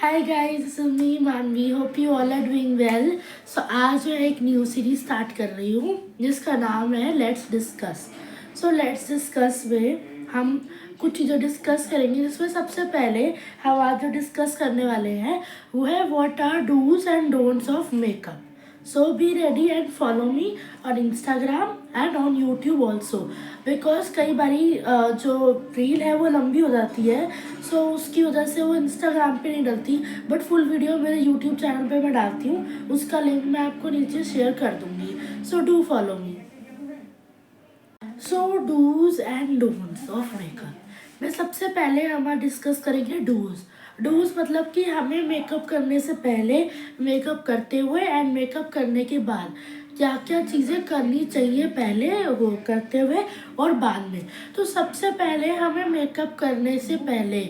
Hi guys, this is me Manvi. Hope you all are doing well. So आज मैं एक new series start कर रही हूँ जिसका नाम है let's discuss. So let's discuss में हम कुछ चीज़ें डिस्कस करेंगे, जिसमें सबसे पहले हम आज जो डिस्कस करने वाले हैं वो है what are do's and don'ts of makeup. So be ready and follow me on Instagram and on YouTube also, because कई बारी जो रील है वो लंबी हो जाती है, सो उसकी वजह से वो इंस्टाग्राम पे नहीं डलती, बट फुल वीडियो मेरे यूट्यूब चैनल पे मैं डालती हूँ। उसका लिंक मैं आपको नीचे शेयर कर दूँगी, so do follow me. So do's and don'ts of makeup में सबसे पहले हम डिस्कस करेंगे डूज। डूज मतलब कि हमें मेकअप करने से पहले, मेकअप करते हुए एंड मेकअप करने के बाद क्या क्या चीज़ें करनी चाहिए, पहले वो करते हुए और बाद में। तो सबसे पहले हमें मेकअप करने से पहले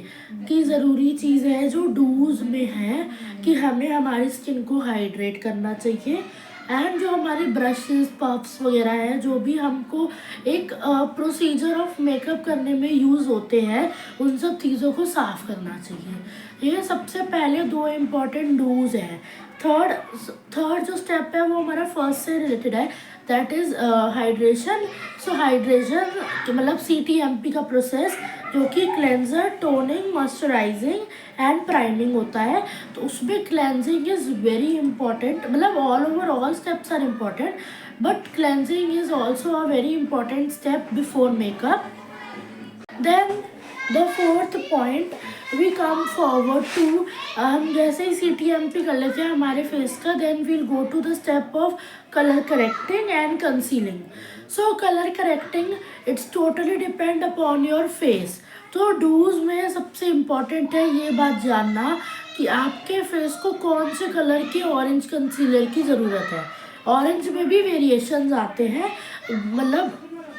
की ज़रूरी चीज़ है जो डूज में है कि हमें हमारी स्किन को हाइड्रेट करना चाहिए, एंड जो हमारे ब्रशेस पफ्स वगैरह हैं जो भी हमको एक प्रोसीजर ऑफ मेकअप करने में यूज़ होते हैं, उन सब चीज़ों को साफ़ करना चाहिए। ये सबसे पहले दो इम्पॉर्टेंट डूज हैं। थर्ड जो स्टेप है वो हमारा फर्स्ट से रिलेटेड है, that is hydration. So hydration मतलब CTMP का प्रोसेस, जो कि cleanser, toning, moisturising and priming होता है। तो उसमें क्लेंजिंग इज़ वेरी इंपॉर्टेंट, मतलब all steps are important, but cleansing is also a very important step before makeup. Then the fourth point we come forward to, हम जैसे ही CTMP कर लेते हैं हमारे फेस का, then we'll go to the step of color correcting and concealing. So color correcting, it's totally depend upon your face. तो dos में सबसे इम्पॉर्टेंट है ये बात जानना कि आपके फेस को कौन से कलर के ऑरेंज कंसीलर की ज़रूरत है। ऑरेंज में भी वेरिएशंस आते हैं, मतलब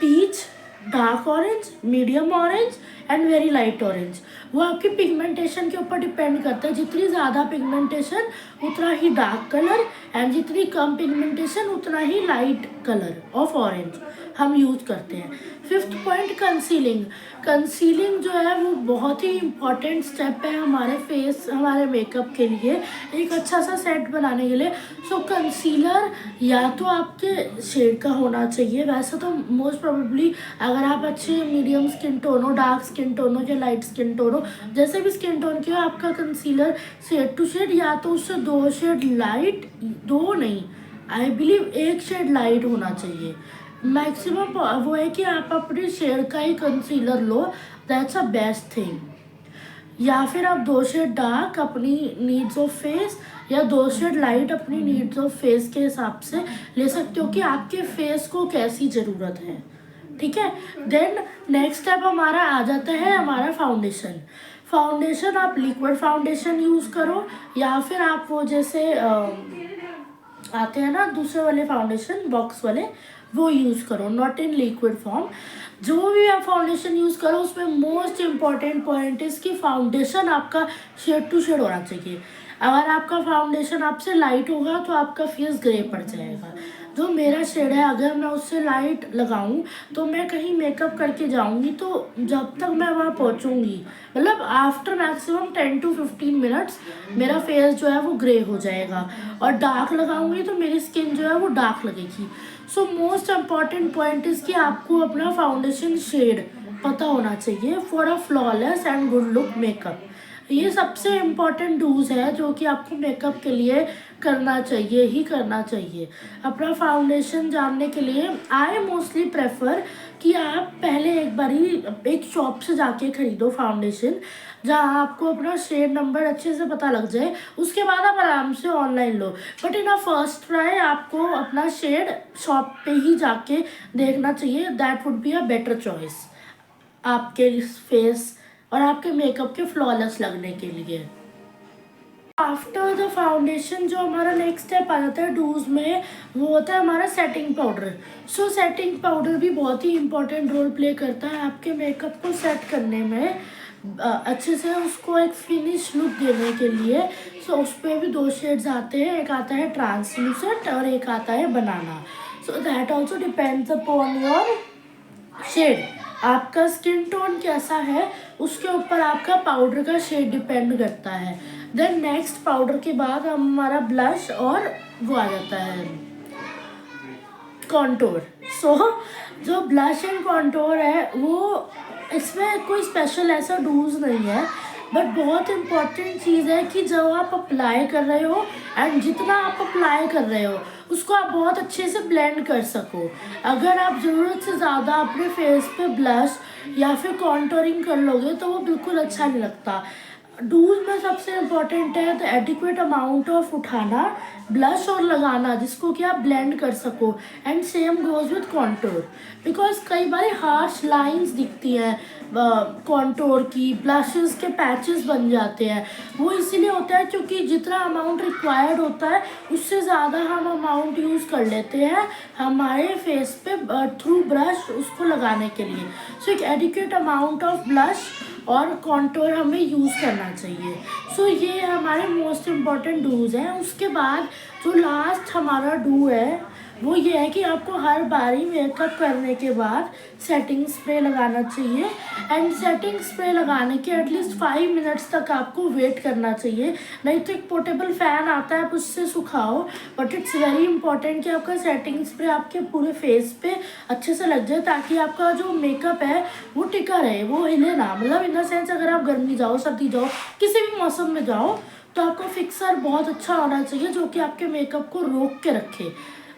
peach, dark orange, medium orange and very light orange. वो आपकी पिगमेंटेशन के ऊपर डिपेंड करता है। जितनी ज़्यादा पिगमेंटेशन उतना ही डार्क कलर, एंड जितनी कम पिगमेंटेशन उतना ही लाइट कलर ऑफ ऑरेंज हम यूज करते हैं। Fifth point, concealing. कंसीलिंग जो है वो बहुत ही इम्पॉर्टेंट स्टेप है हमारे फेस, हमारे मेकअप के लिए, एक अच्छा सा सेट बनाने के लिए। सो कंसीलर या तो आपके शेड का होना चाहिए, वैसे तो मोस्ट प्रोबेबली अगर आप अच्छे मीडियम स्किन टोन हो, डार्क स्किन टोन हो या लाइट स्किन टोन हो, जैसे भी स्किन टोन की हो, आपका कंसीलर शेड टू शेड या तो उससे 2 शेड लाइट, 2 नहीं, आई बिलीव 1 शेड लाइट होना चाहिए मैक्सिमम। वो है कि आप अपने शेड का ही कंसीलर लो, दैट्स अ बेस्ट थिंग। या फिर आप 2 शेड डार्क अपनी नीड्स ऑफ फेस या 2 शेड लाइट अपनी नीड्स ऑफ फेस के हिसाब से ले सकते हो कि आपके फेस को कैसी ज़रूरत है, ठीक है। देन नेक्स्ट स्टेप हमारा आ जाता है हमारा फाउंडेशन। फाउंडेशन आप लिक्विड फाउंडेशन यूज़ करो, या फिर आप वो जैसे आते हैं ना दूसरे वाले फाउंडेशन बॉक्स वाले, वो यूज़ करो, नॉट इन लिक्विड फॉर्म। जो भी आप फाउंडेशन यूज़ करो उसमें मोस्ट इम्पॉर्टेंट पॉइंट इज़ कि फाउंडेशन आपका शेड टू शेड होना चाहिए। अगर आपका फाउंडेशन आपसे लाइट होगा तो आपका फेस ग्रे पड़ जाएगा। जो मेरा शेड है, अगर मैं उससे लाइट लगाऊं तो मैं कहीं मेकअप करके जाऊंगी तो जब तक मैं वहाँ पहुँचूंगी, मतलब आफ्टर मैक्सिमम 10 to 15 मिनट्स मेरा फेस जो है वो ग्रे हो जाएगा, और डार्क लगाऊंगी तो मेरी स्किन जो है वो डार्क लगेगी। So most important point is कि आपको अपना फाउंडेशन शेड पता होना चाहिए for a flawless and good look makeup. ये सबसे इम्पॉर्टेंट डूज है जो कि आपको मेकअप के लिए करना चाहिए ही करना चाहिए। अपना फाउंडेशन जानने के लिए आई मोस्टली प्रेफर कि आप पहले एक बारी एक शॉप से जाके ख़रीदो फाउंडेशन, जहाँ आपको अपना शेड नंबर अच्छे से पता लग जाए, उसके बाद आप आराम से online low. But in a first try आपको अपना शेड शॉप पे ही जाके देखना चाहिए, that would be a better choice आपके फेस और आपके मेकअप के फ्लॉलेस लगने के लिए। आफ्टर द फाउंडेशन जो हमारा नेक्स्ट स्टेप आ जाता है डूज में, वो होता है हमारा सेटिंग पाउडर। सो सेटिंग पाउडर भी बहुत ही इंपॉर्टेंट रोल प्ले करता है आपके मेकअप को सेट करने में, अच्छे से उसको एक फिनिश लुक देने के लिए। सो उस पर भी 2 शेड्स आते हैं, एक आता है ट्रांसलूसेंट और एक आता है banana. So that also depends upon your shade, आपका स्किन टोन कैसा है उसके ऊपर आपका पाउडर का शेड डिपेंड करता है। देन नेक्स्ट पाउडर के बाद हमारा ब्लश और वो आ जाता है कॉन्टोर। सो जो ब्लश एंड कॉन्टोर है वो इसमें कोई स्पेशल ऐसा डूज नहीं है, बट बहुत इम्पॉर्टेंट चीज़ है कि जब आप अप्लाई कर रहे हो एंड जितना आप अप्लाई कर रहे हो उसको आप बहुत अच्छे से ब्लेंड कर सको। अगर आप ज़रूरत से ज़्यादा अपने फेस पे ब्लश या फिर कॉन्टोरिंग कर लोगे तो वो बिल्कुल अच्छा नहीं लगता। डूज में सबसे इम्पॉर्टेंट है द एडिक्वेट अमाउंट ऑफ उठाना ब्लश और लगाना जिसको कि आप ब्लेंड कर सको, and same goes with contour. Because कई बार हार्श लाइंस दिखती हैं कॉन्टोर की, ब्लशेस के पैचेस बन जाते हैं। वो इसीलिए होता है क्योंकि जितना अमाउंट रिक्वायर्ड होता है उससे ज़्यादा हम अमाउंट यूज़ कर लेते हैं हमारे फेस पे थ्रू ब्रश उसको लगाने के लिए। सो एक एडिक्वेट अमाउंट ऑफ ब्लश और कॉन्टोर हमें यूज़ करना चाहिए। सो ये हमारे मोस्ट इम्पॉर्टेंट डूज हैं। उसके बाद जो लास्ट हमारा डू है वो ये है कि आपको हर बारी मेकअप करने के बाद सेटिंग स्प्रे लगाना चाहिए, एंड सेटिंग स्प्रे लगाने के एटलीस्ट 5 मिनट्स तक आपको वेट करना चाहिए। नहीं तो एक पोर्टेबल फ़ैन आता है आप उससे सुखाओ, बट इट्स वेरी इंपॉर्टेंट कि आपका सेटिंग स्प्रे आपके पूरे फेस पे अच्छे से लग जाए ताकि आपका जो मेकअप है वो टिका रहे, वो हिले ना। मतलब इन द सेंस अगर आप गर्मी जाओ, सर्दी जाओ, किसी भी मौसम में जाओ तो आपका फिक्सर बहुत अच्छा होना चाहिए जो कि आपके मेकअप को रोक के रखे।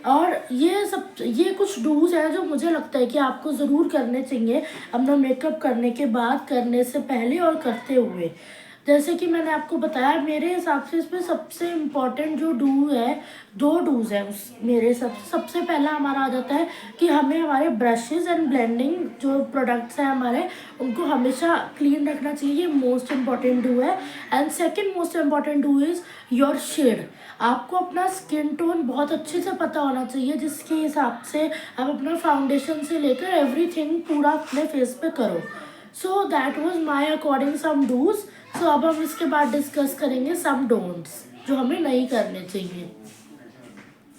और ये कुछ डूज हैं जो मुझे लगता है कि आपको ज़रूर करने चाहिए अपना मेकअप करने के बाद, करने से पहले और करते हुए। जैसे कि मैंने आपको बताया मेरे हिसाब से इसमें सबसे इम्पॉर्टेंट जो डू है, 2 डूज है उस मेरे हिसाब से। सबसे पहला हमारा आ जाता है कि हमें हमारे ब्रशेज़ एंड ब्लेंडिंग जो प्रोडक्ट्स हैं हमारे उनको हमेशा क्लीन रखना चाहिए, ये मोस्ट इम्पॉर्टेंट डू है। And second most important do is your shade. आपको अपना स्किन टोन बहुत अच्छे से पता होना चाहिए जिसके हिसाब से आप अपना फाउंडेशन से लेकर एवरीथिंग पूरा अपने फेस पे करो। So that was my according some dos. सो अब हम इसके बाद डिस्कस करेंगे सम डोंट्स जो हमें नहीं करने चाहिए।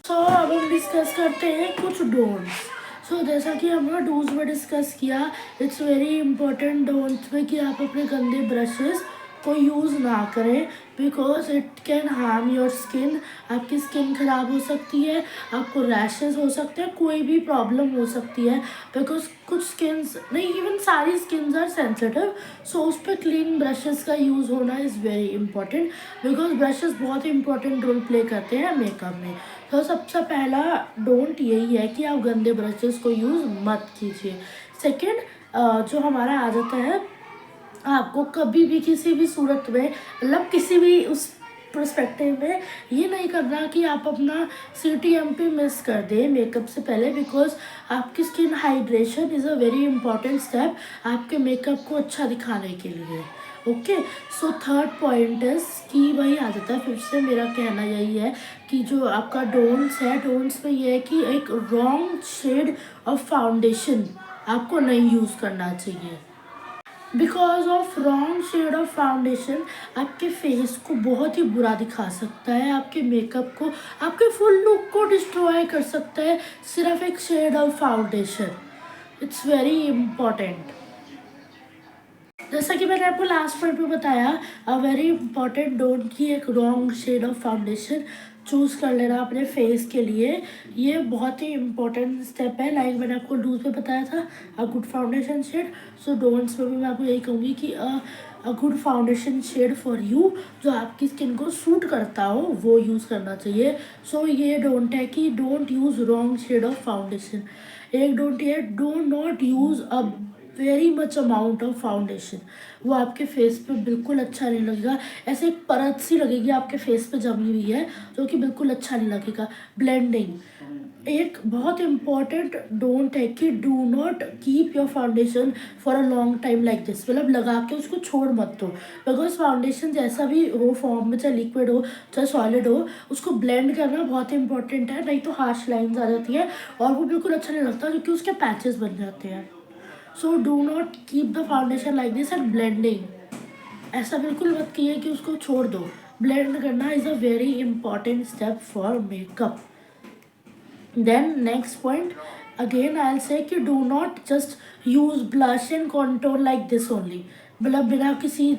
सो अब हम डिस्कस करते हैं कुछ डोंट्स। सो जैसा कि हमने डूज में डिस्कस किया, इट्स वेरी इंपॉर्टेंट डोंट्स में कि आप अपने गंदे ब्रशेस को यूज़ ना करें because it can harm your skin. आपकी स्किन ख़राब हो सकती है, आपको रैशेस हो सकते हैं, कोई भी प्रॉब्लम हो सकती है बिकॉज कुछ स्किन्स नहीं, इवन सारी स्किन्स आर सेंसिटिव। सो उस पर क्लीन ब्रशेस का यूज़ होना is very important because brushes बहुत इंपॉर्टेंट रोल प्ले करते हैं मेकअप में। तो सबसे पहला डोंट यही है कि आप गंदे ब्रशेस को यूज़ मत कीजिए। सेकेंड जो हमारा आ जाता है, आपको कभी भी किसी भी सूरत में, मतलब किसी भी उस पर्सपेक्टिव में ये नहीं करना कि आप अपना CTMP मिस कर दें मेकअप से पहले, बिकॉज आपकी skin hydration is a very important step आपके मेकअप को अच्छा दिखाने के लिए। Okay, so third point is कि वही आ जाता है, फिर से मेरा कहना यही है कि जो आपका डोंट्स है, डोंट्स में ये है कि एक रॉन्ग शेड ऑफ फाउंडेशन आपको नहीं यूज़ करना चाहिए। Because of wrong shade of foundation आपके फेस को बहुत ही बुरा दिखा सकता है, आपके मेकअप को, आपके फुल लुक को डिस्ट्रॉय कर सकता है सिर्फ एक shade of foundation. It's very important. जैसा कि मैंने आपको लास्ट पॉइंट में बताया, अ वेरी इंपॉर्टेंट डोंट की एक wrong shade of foundation choose कर लेना अपने फेस के लिए, ये बहुत ही इंपॉर्टेंट स्टेप है। लाइक मैंने आपको डूज में बताया था a good foundation shade, so don'ts में भी मैं आपको यही कहूँगी कि a good foundation shade for you, जो आपकी स्किन को सूट करता हो वो यूज़ करना चाहिए। सो ये डोंट है कि don't use wrong shade of foundation. एक डोंट है, do not use a very much amount of foundation, वो आपके फेस पे बिल्कुल अच्छा नहीं लगेगा। ऐसे एक परत सी लगेगी आपके फेस पे जमी हुई है जो कि बिल्कुल अच्छा नहीं लगेगा। ब्लेंडिंग एक बहुत इम्पॉर्टेंट डोंट है कि do not keep your foundation for a long time like this, मतलब लगा के उसको छोड़ मत दो। बिकॉज फाउंडेशन जैसा भी हो फॉर्म में, चाहे लिक्विड हो चाहे सॉलिड हो, उसको ब्लेंड करना बहुत इंपॉर्टेंट है, नहीं तो हार्श लाइन्स आ जाती है और वो बिल्कुल अच्छा नहीं लगता क्योंकि उसके पैचेस बन जाते हैं। So do not keep the foundation like this and blending ऐसा बिल्कुल मत कीजिए कि उसको छोड़ दो। ब्लेंड करना is a very important step for makeup. Then next point again I will say कि do not just use blush and contour like this only. मतलब बिना किसी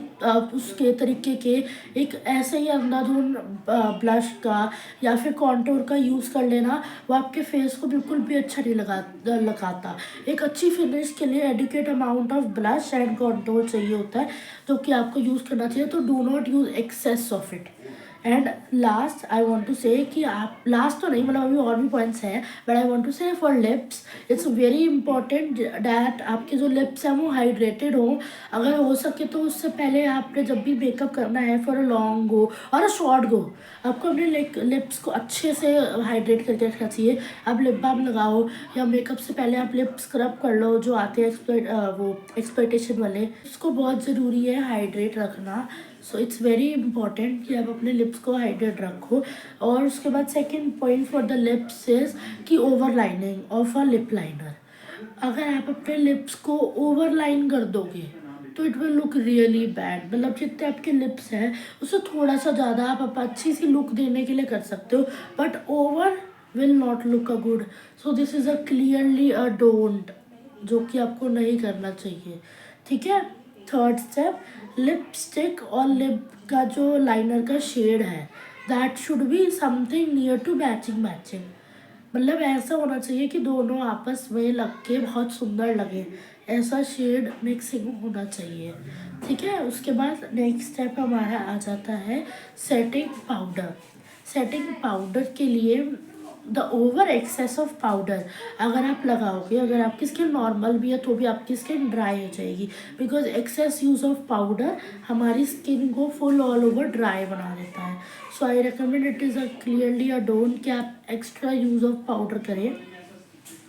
उसके तरीके के एक ऐसे ही अंधाधुन ब्लश का या फिर कॉन्टूर का यूज़ कर लेना, वो आपके फेस को बिल्कुल भी अच्छा नहीं लगाता। एक अच्छी फिनिश के लिए adequate amount of blush and contour चाहिए होता है, जो कि आपको यूज़ करना चाहिए। तो do not use excess of it. And last I want to say कि आप, लास्ट तो नहीं, मतलब अभी और भी पॉइंट्स हैं, बट आई वॉन्ट टू से for lips it's very important that आपके जो लिप्स हैं वो हाइड्रेटेड हो। अगर हो सके तो उससे पहले आपने जब भी मेकअप करना है फॉर अ लॉन्ग गो और अ शॉर्ट गो, आपको अपने लिप्स को अच्छे से हाइड्रेट करके रखना चाहिए। आप लिप बाम लगाओ या मेकअप से पहले आप लिप स्क्रब कर लो, जो आते हैं वो एक्सपर्टेशन वाले, उसको बहुत ज़रूरी है हाइड्रेट रखना। सो इट्स वेरी इंपॉर्टेंट कि आप अपने लिप्स को हाइड्रेट रखो। और उसके बाद second point for the lips is कि over lining of a lip liner. अगर आप अपने लिप्स को ओवर लाइन कर दोगे तो it will look really bad. मतलब जितने आपके लिप्स हैं उससे थोड़ा सा ज़्यादा आप अच्छी सी लुक देने के लिए कर सकते हो, but over will not look a good. So this is a clearly a don't, जो कि आपको नहीं करना चाहिए। ठीक है। थर्ड स्टेप, लिपस्टिक और लिप का जो लाइनर का शेड है that should be something near to matching. मतलब ऐसा होना चाहिए कि दोनों आपस में लग के बहुत सुंदर लगे, ऐसा शेड मिक्सिंग होना चाहिए। ठीक है। उसके बाद नेक्स्ट स्टेप हमारा आ जाता है सेटिंग पाउडर। सेटिंग पाउडर के लिए the over excess of powder अगर आप लगाओगे, अगर आपकी स्किन नॉर्मल भी है तो भी आपकी स्किन ड्राई हो जाएगी, because excess use of powder हमारी स्किन को फुल ऑल ओवर ड्राई बना देता है। So I recommend, it is a clearly a don't कि आप एक्स्ट्रा यूज़ ऑफ पाउडर करें।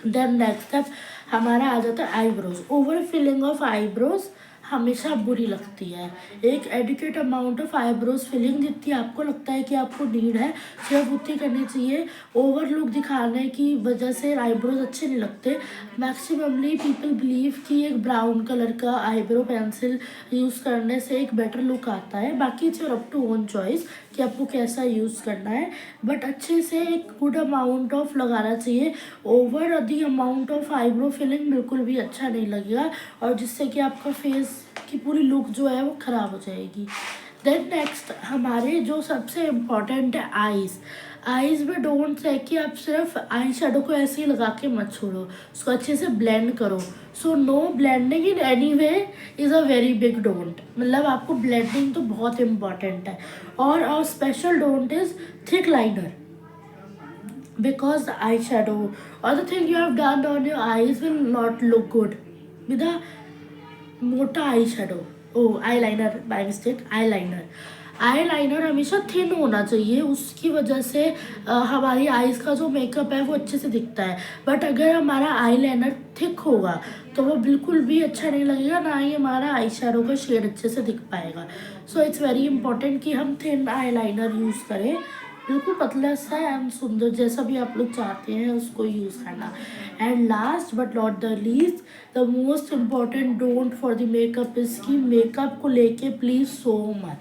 देन नेक्स्ट स्टेप हमारा आ जाता है eyebrows. Over filling of eyebrows हमेशा बुरी लगती है। एक adequate amount of eyebrows filling जितनी आपको लगता है कि आपको नीड है सिर्फ उतनी करनी चाहिए। ओवर लुक दिखाने की वजह से आईब्रोज अच्छे नहीं लगते। मैक्सिममली पीपल बिलीव कि एक ब्राउन कलर का आईब्रो पेंसिल यूज़ करने से एक बेटर लुक आता है। बाकी it's your up to own choice कि आपको कैसा यूज़ करना है, बट अच्छे से एक गुड अमाउंट ऑफ लगाना चाहिए। Over the amount of eyebrow filling बिल्कुल भी अच्छा नहीं लगेगा, और जिससे कि आपका फेस की पूरी लुक जो है वो ख़राब हो जाएगी। देन नेक्स्ट हमारे जो सबसे इम्पॉर्टेंट है आईज़। आईज़ में डोंट है कि आप सिर्फ आई शेडो को ऐसे ही लगा के मत छोड़ो, उसको अच्छे से ब्लेंड करो। So no blending in any way is a very big don't. मतलब आपको ब्लेंडिंग तो बहुत इम्पॉर्टेंट है। और special don't is thick liner, because the eyeshadow or the thing you have done on your eyes will not look good with a मोटा eyeshadow, ओ eyeliner, by mistake eyeliner. Eyeliner हमेशा thin होना चाहिए, उसकी वजह से हमारी eyes का जो मेकअप है वो अच्छे से दिखता है। बट अगर हमारा आई लाइनर थिक होगा तो वो बिल्कुल भी अच्छा नहीं लगेगा, ना ही हमारा आई शेडो का शेड अच्छे से दिख पाएगा। सो इट्स वेरी इंपॉर्टेंट कि हम थिन आई लाइनर यूज़ करें, बिल्कुल पतला सा एंड सुंदर, जैसा भी आप लोग चाहते हैं उसको यूज़ करना। And last but not the least, the most important don't for the makeup is कि मेकअप को लेके प्लीज़ सो मत।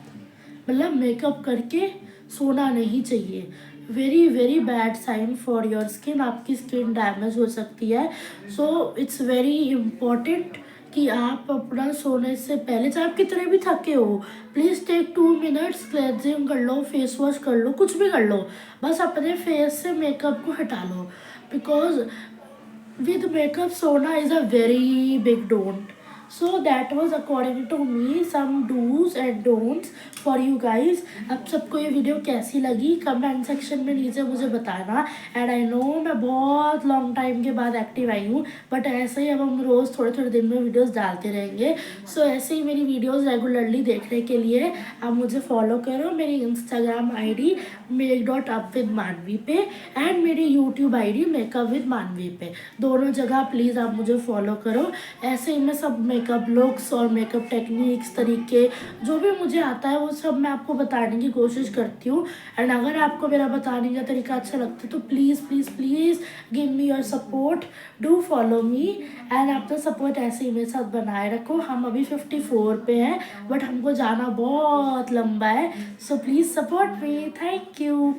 मतलब मेकअप करके सोना नहीं चाहिए। Very very bad sign for your skin, आपकी स्किन डैमेज हो सकती है। सो इट्स वेरी इम्पॉर्टेंट कि आप अपना सोने से पहले, चाहे आप कितने भी थके हो, प्लीज़ टेक 2 मिनट्स, क्लेंजिंग कर लो, फेस वॉश कर लो, कुछ भी कर लो, बस अपने फेस से मेकअप को हटा लो। Because with makeup sona is a very big don't. So that was according to me some do's and don'ts for you guys. अब सबको ये वीडियो कैसी लगी कमेंट सेक्शन में नीचे मुझे बताना। एंड आई नो मैं बहुत लॉन्ग टाइम के बाद एक्टिव आई हूँ, बट ऐसे ही अब हम रोज़ थोड़े थोड़े दिन में वीडियोस डालते रहेंगे। सो ऐसे ही मेरी वीडियोस रेगुलरली देखने के लिए आप मुझे फॉलो करो, मेरी इंस्टाग्राम आईडी make.up-with-manvi पे एंड मेरी यूट्यूब आईडी मेकअप विद मानवी पे, दोनों जगह प्लीज़ आप मुझे फॉलो करो। ऐसे ही मैं सब मेकअप लुक्स और मेकअप टेक्निक्स तरीके जो भी मुझे आता है वो सब मैं आपको बताने की कोशिश करती हूँ। एंड अगर आपको मेरा बताने का तरीका अच्छा लगता है तो please please please give me your support, do follow me and अपना सपोर्ट ऐसे ही मेरे साथ बनाए रखो। हम अभी 54 पे हैं, बट हमको जाना बहुत लंबा है। So please support me. Thank you.